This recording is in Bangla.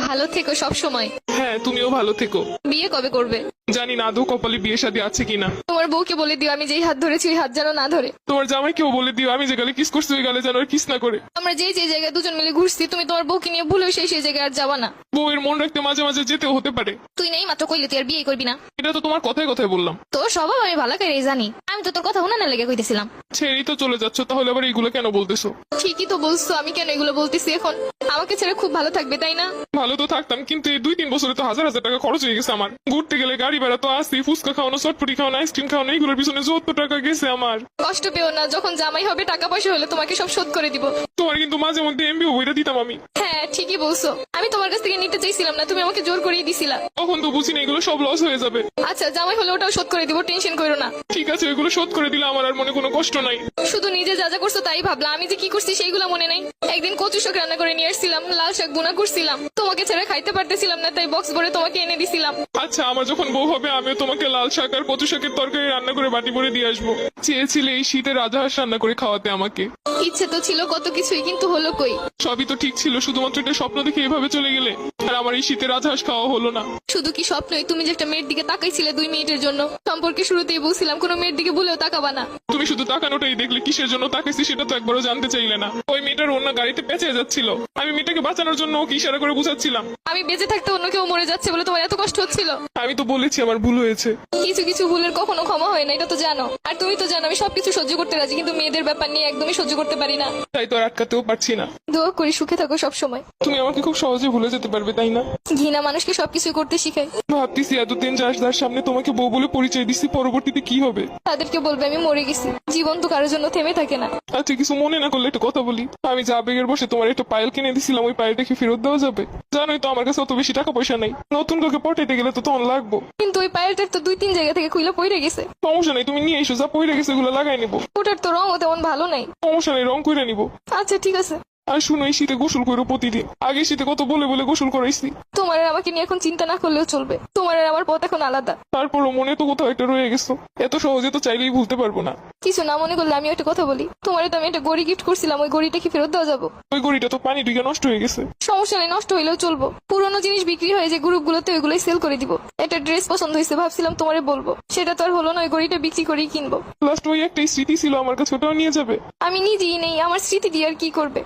ভালো থেকো সব সময়। হ্যাঁ, তুমিও ভালো থেকো। বিয়ে কবে করবে? জানি না আদৌ কপালে বিয়ে শাদী আছে কিনা। তোমার বউকে বলে দিও আমি যেই হাত ধরেছি ওই হাত যেন না ধরে। তোমার জামাইকেও বলে দিও আমি যে গালে কিস করছি ওই গালে যেন আর কিস না করে। আমরা যে জায়গায় দুজন মিলে ঘুরছি তুমি তোমার বউকে নিয়ে ভুলেও সেই জায়গায় আর যাবা না। বউয়ের মন রাখতে মাঝে মাঝে যেতেও হতে পারে। তুই নেই মাত্র কইলে তুই আর বিয়ে করবি না। এটা তো তোমার কথায় কথায় বললাম। তোর স্বভাব আমি ভালো করে জানি। আমি তো তোর কথা উনানে লেগে কইতেছিলাম। ছেড়েই তো চলে যাচ্ছ, তাহলে আবার এইগুলো কেন বলতেছো? ঠিকই তো বলছো, আমি কেন এগুলো বলতেছি এখন? আমাকে ছেড়ে খুব ভালো থাকবে তাই না? ভালো তো থাকতাম, কিন্তু এই 2-3 বছরে তো হাজার হাজার টাকা খরচ হয়ে গেছে আমার। ঘুরতে গেলে গাড়ি ভাড়া তো আসি, ফুচকা খাওয়ানো, চটপটি খাওয়ানো, আইসক্রিম খাওয়ানো, এইগুলোর পিছনে 70 টাকা গেছে আমার। কষ্ট পেও না, যখন জামাই হবে টাকা পয়সা হলে তোমাকে সব শোধ করে দিব। তোমার কিন্তু মাঝে মধ্যে এমবিও বইটা দিতাম আমি। হ্যাঁ ঠিকই বলছো, আমি তোমার কাছ থেকে নিতে চাইছিলাম না, তুমি আমাকে জোর করেই দিছিলা। তখন তো বুঝি না এগুলো সব লস হয়ে যাবে। আচ্ছা জামাই হলে ওটাও শোধ করে দিব, টেনশন করো না। ঠিক আছে, ওইগুলো শোধ করে দিলে আমার আর মনে কোনো কষ্ট নাই। শুধু নিজে যা যা করছো তাই ভাবলা, আমি যে কি করছি সেইগুলো মনে নাই। একদিন কচু শাক রান্না করে নিয়ে আসছিলাম, লাল শাক বোনা করছিলাম, তোমাকে ছেড়ে খাইতে পারতেছিলাম না তাই বক্স ভরে তোমাকে এনে দিছিলাম। আচ্ছা, আমার যখন বউ হবে আমিও তোমাকে লাল শাক আর কচু শাকের তরকারি রান্না করে বাটি ভরে দিয়ে আসবো। চেয়েছিলে এই শীতে রাজহাঁস রান্না করে খাওয়াতে আমাকে। ইচ্ছে তো ছিল কত কিছুই, কিন্তু হলো কই? সবই তো ঠিক ছিল, শুধুমাত্র একটা স্বপ্ন দেখে এভাবে চলে গেলে। আর আমার এই শীতে রাজহাঁস খাওয়া হলো না। শুধু কি স্বপ্নই? তুমি যে একটা মেয়ের দিকে তাকাইছিলে 2 মিনিটের জন্য, সম্পর্কে শুরুতেই বলছিলাম কোনো মেয়ের দিকে ভুলেও তাকাবা না। তুমি শুধু তাকানোটাই দেখলে, কিসের জন্য তাকাইছি সেটা তো একবারও জানতে চাইলে না। ওই মেয়েটার অন্য গাড়িতে পেঁচে যাচ্ছিল, আমি মেয়েটাকে বাঁচানোর জন্য ওকে ইশারা করে বুঝাচ্ছিলাম। আমি বেঁচে থাকতে অন্য কেউ মরে যাচ্ছে বলে তোমার এত কষ্ট হচ্ছিল? আমি তো বলেছি আমার ভুল হয়েছে। কিছু কিছু ভুলের কখনো ক্ষমা হয় না, এটা তো জানো। আর তুমি তো জানো আমি সবকিছু সহ্য করতে রাজি, কিন্তু মেয়েদের ব্যাপার নিয়ে একদমই সহ্য করতে পারি না। তাই তো আর আটকাতেও পারছি না। দোয়া করি সুখে থাকো সব সময়। তুমি আমাকে খুব সহজে ভুলে যেতে পারবে তাই না? ঘৃণা মানুষকে সবকিছু করতে শিখায়। ভাবতেছি এতদিন যার সামনে তোমাকে বউ বলে পরিচয় দিচ্ছি, পরবর্তীতে কি হবে? তাদেরকে বলবে আমি মরে গেছি। জীবন তো কারোর জন্য থেমে থাকে না। আচ্ছা, কিছু মনে না করলে একটা কথা বলি। আমি যা আবেগের বসে তোমার একটা পায়েল কিনে দিছিলাম, ওই পায়েলটা কি ফেরত দেওয়া যাবে? জানোই তো আমার কাছে অত বেশি টাকা পয়সা নাই। নতুন কাউকে পটাইতে গেলে তো তখন লাগবো। কিন্তু ওই পায়েলটার তো 2-3 জায়গা থেকে খুইলা পড়ে গেছে। সমস্যা নেই, তুমি নিয়ে এসো, যা পইরা গেছে এগুলো লাগাই নিবো। ওটার তো রঙও তেমন ভালো নাই। সমস্যা নেই, রং করে নিবো। আচ্ছা ঠিক আছে। আর শুনো, এই শীতে গোসল করো প্রতিদিন। আগে শীতে কত বলে বলে গোসল করাইছি। তোমার আর আমাকে নিয়ে এখন চিন্তা না করলেও চলবে। তোমার আর আমার পথ এখন আলাদা। তারপরও মনে তো কোথাও একটা রয়ে গেছো। এত সহজে তো চাইলেই ভুলতে পারবো না। কিছু না মনে করলে আমি একটা কথা বলি। তোমার তো আমি একটা গড়ি গিফট করছিলাম, ওই গড়িটা কি ফেরত দেওয়া যাবো? ওই গড়িটা তো পানি ঢুকে নষ্ট হয়ে গেছে। সমস্যা নেই, নষ্ট হইলেও চলবো। পুরোনো জিনিস বিক্রি হয়ে যে গ্রুপগুলোতে ওইগুলোই সেল করে দিব। একটা ড্রেস পছন্দ হয়েছে, ভাবছিলাম তোমারে বলবো, সেটা তো আর হলো না। ওই গড়িটা বিক্রি করেই কিনবো। লাস্ট ওই একটাই স্মৃতি ছিল আমার কাছে, ওটাও নিয়ে যাবে? আমি নিজেই নেই, আমার স্মৃতি দিয়ে আর কি করবে?